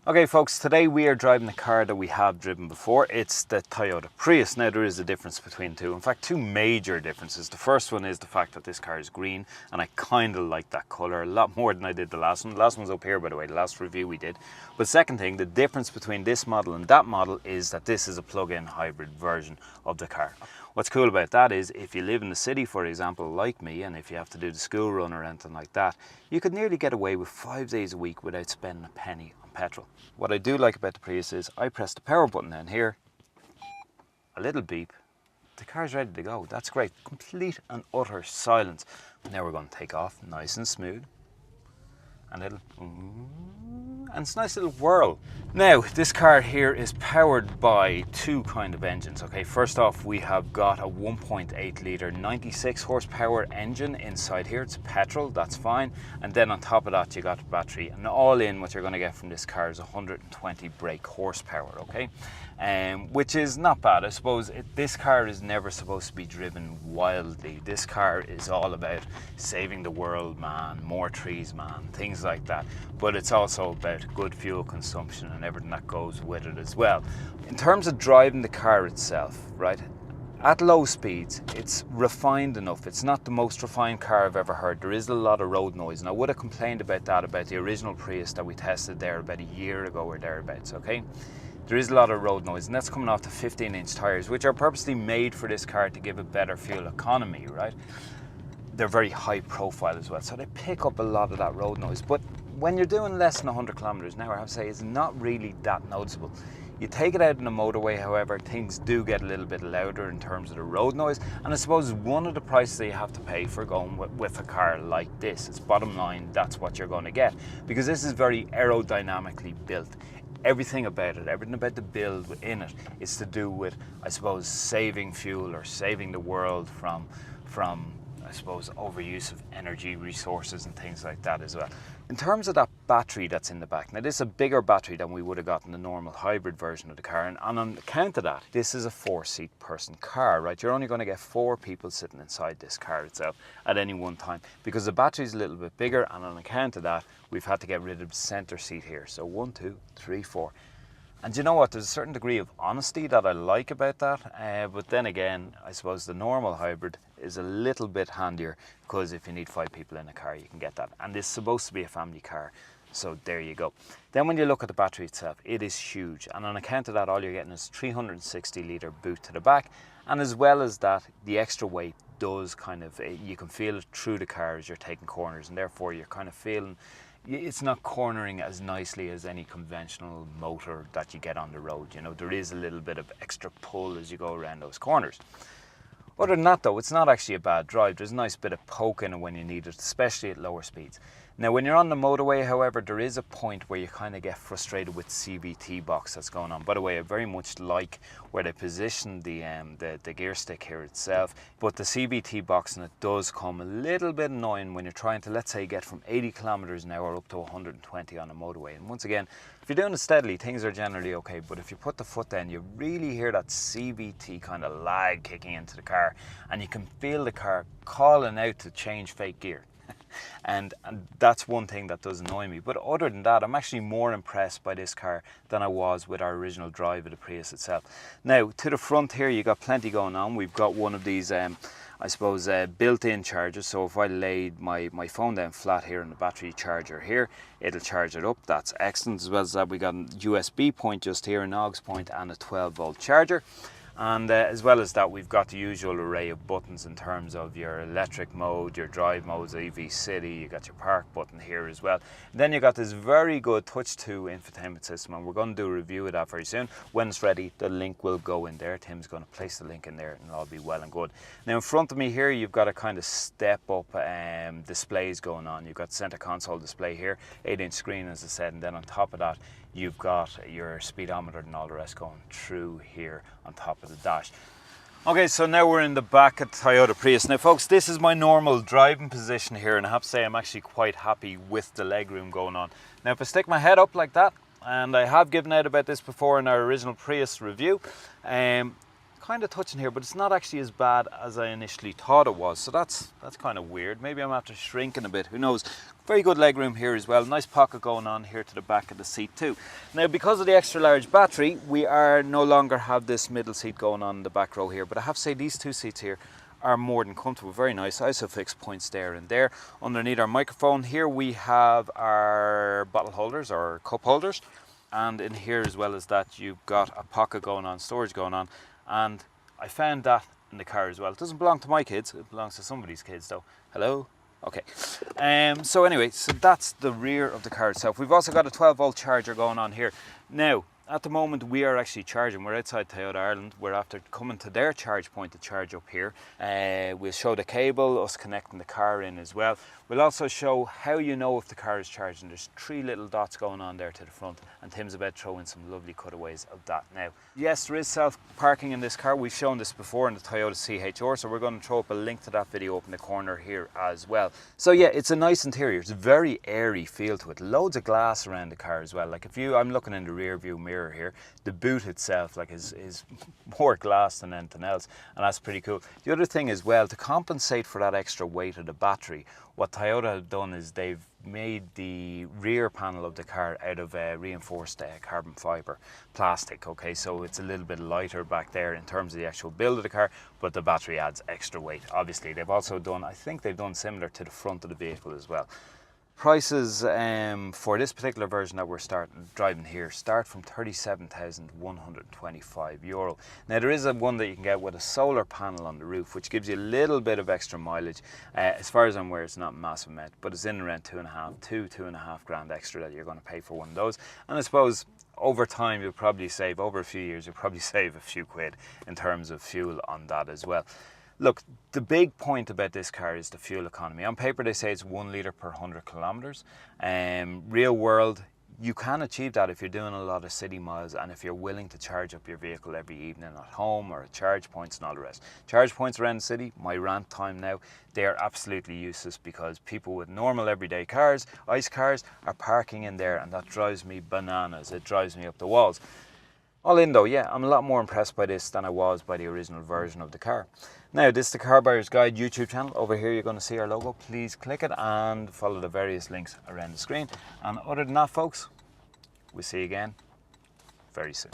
Okay folks, today we are driving the car that we have driven before. It's the Toyota Prius. Now there is a difference between the two. In fact, two major differences. The first one is the fact that this car is green, and I kind of like that colour a lot more than I did the last one. The last one's up here, by the way, the last review we did. But second thing, the difference between this model and that model is that this is a plug-in hybrid version of the car. What's cool about that is if you live in the city, for example, like me, and if you have to do the school run or anything like that, you could nearly get away with 5 days a week without spending a penny on petrol. What I do like about the Prius is I press the power button down here, a little beep, the car's ready to go. That's great. Complete and utter silence. Now we're going to take off nice and smooth. A little, and it's a nice little whirl. Now, this car here is powered by two kind of engines. Okay, first off, we have got a 1.8 litre 96 horsepower engine inside here. It's petrol, that's fine. And then on top of that, you got the battery. And all in, what you're going to get from this car is 120 brake horsepower, okay? Which is not bad. I suppose this car is never supposed to be driven wildly. This car is all about saving the world, man, more trees, man, things like that. But it's also about good fuel consumption and everything that goes with it as well. In terms of driving the car itself, right, at low speeds, it's refined enough. It's not the most refined car I've ever heard. There is a lot of road noise, and I would have complained about that about the original Prius that we tested there about a year ago or thereabouts, okay? There is a lot of road noise, and that's coming off the 15-inch tyres, which are purposely made for this car to give a better fuel economy, right? They're very high profile as well, so they pick up a lot of that road noise. But when you're doing less than 100 kilometers an hour, I have to say, it's not really that noticeable. You take it out in the motorway, however, things do get a little bit louder in terms of the road noise. And I suppose one of the prices that you have to pay for going with a car like this, it's bottom line, that's what you're going to get. Because this is very aerodynamically built. Everything about it, everything about the build within it is to do with, I suppose, saving fuel or saving the world from I suppose, overuse of energy resources and things like that as well. In terms of that battery that's in the back, now this is a bigger battery than we would have got in the normal hybrid version of the car, and on account of that, this is a 4-seat person car, right? You're only going to get 4 people sitting inside this car itself at any one time, because the battery's a little bit bigger, and on account of that, we've had to get rid of the center seat here. So 1, 2, 3, 4. And you know what, there's a certain degree of honesty that I like about that, but then again, I suppose the normal hybrid is a little bit handier, because if you need 5 people in a car, you can get that. And it's supposed to be a family car, so there you go. Then when you look at the battery itself, it is huge, and on account of that, all you're getting is 360 litre boot to the back, and as well as that, the extra weight does kind of, you can feel it through the car as you're taking corners, and therefore you're kind of feeling, it's not cornering as nicely as any conventional motor that you get on the road. You know, there is a little bit of extra pull as you go around those corners. Other than that though, it's not actually a bad drive. There's a nice bit of poke in it when you need it, especially at lower speeds. Now when you're on the motorway, however, there is a point where you kind of get frustrated with CVT box that's going on. By the way, I very much like where they position the gear stick here itself, but the CVT box in it does come a little bit annoying when you're trying to, let's say, get from 80 kilometers an hour up to 120 on a motorway. And once again, if you're doing it steadily, things are generally okay, but if you put the foot down, you really hear that CVT kind of lag kicking into the car, and you can feel the car calling out to change fake gear. And that's one thing that does annoy me. But other than that, I'm actually more impressed by this car than I was with our original drive of the Prius itself. Now, to the front here, you got plenty going on. We've got one of these, I suppose, built-in chargers. So if I laid my phone down flat here on the battery charger here, it'll charge it up. That's excellent. As well as that, we got a USB point just here, an aux point, and a 12-volt charger. And as well as that, we've got the usual array of buttons in terms of your electric mode, your drive modes, EV City, you got your park button here as well. And then you got this very good touch 2 infotainment system, and we're going to do a review of that very soon. When it's ready, the link will go in there. Tim's going to place the link in there and it'll all be well and good. Now in front of me here, you've got a kind of step up displays going on. You've got center console display here, 8-inch screen as I said, and then on top of that, you've got your speedometer and all the rest going through here on top of the dash. Okay, so now we're in the back of the Toyota Prius. Now folks, this is my normal driving position here, and I have to say I'm actually quite happy with the legroom going on. Now if I stick my head up like that, and I have given out about this before in our original Prius review, kind of touching here, but it's not actually as bad as I initially thought it was. So that's kind of weird. Maybe I'm after shrinking a bit, who knows. Very good leg room here as well. Nice pocket going on here to the back of the seat too. Now, because of the extra large battery, we are no longer have this middle seat going on in the back row here, but I have to say these two seats here are more than comfortable, very nice. ISOFIX points there and there. Underneath our microphone here we have our bottle holders or cup holders, and in here as well as that you've got a pocket going on, storage going on, and I found that in the car as well. It doesn't belong to my kids, it belongs to somebody's kids though. Hello? Okay, so anyway, so that's the rear of the car itself. We've also got a 12-volt charger going on here. Now, at the moment we are actually charging. We're outside Toyota Ireland. We're after coming to their charge point to charge up here. We'll show the cable, us connecting the car in as well. We'll also show how you know if the car is charging. There's 3 little dots going on there to the front, and Tim's about to throw in some lovely cutaways of that now. Yes, there is self-parking in this car. We've shown this before in the Toyota CHR, so we're going to throw up a link to that video up in the corner here as well. So yeah, it's a nice interior. It's a very airy feel to it. Loads of glass around the car as well. Like I'm looking in the rear view mirror here, the boot itself is more glass than anything else, and that's pretty cool. The other thing as well, to compensate for that extra weight of the battery, what Toyota have done is they've made the rear panel of the car out of reinforced carbon fibre plastic. Okay, so it's a little bit lighter back there in terms of the actual build of the car, but the battery adds extra weight. Obviously, they've also done, I think they've done similar to the front of the vehicle as well. Prices for this particular version that we're driving here start from €37,125. Now there is one that you can get with a solar panel on the roof, which gives you a little bit of extra mileage. As far as I'm aware, it's not a massive amount, but it's in around two and a half grand extra that you're going to pay for one of those. And I suppose over time you'll probably save, over a few years, you'll probably save a few quid in terms of fuel on that as well. Look, the big point about this car is the fuel economy. On paper they say it's 1 litre per 100 kilometres. Real world, you can achieve that if you're doing a lot of city miles and if you're willing to charge up your vehicle every evening at home or at charge points and all the rest. Charge points around the city, my rant time now, they are absolutely useless because people with normal everyday cars, ICE cars, are parking in there, and that drives me bananas. It drives me up the walls. All in though, yeah, I'm a lot more impressed by this than I was by the original version of the car. Now, this is the Car Buyer's Guide YouTube channel. Over here you're going to see our logo. Please click it and follow the various links around the screen. And other than that, folks, we'll see you again very soon.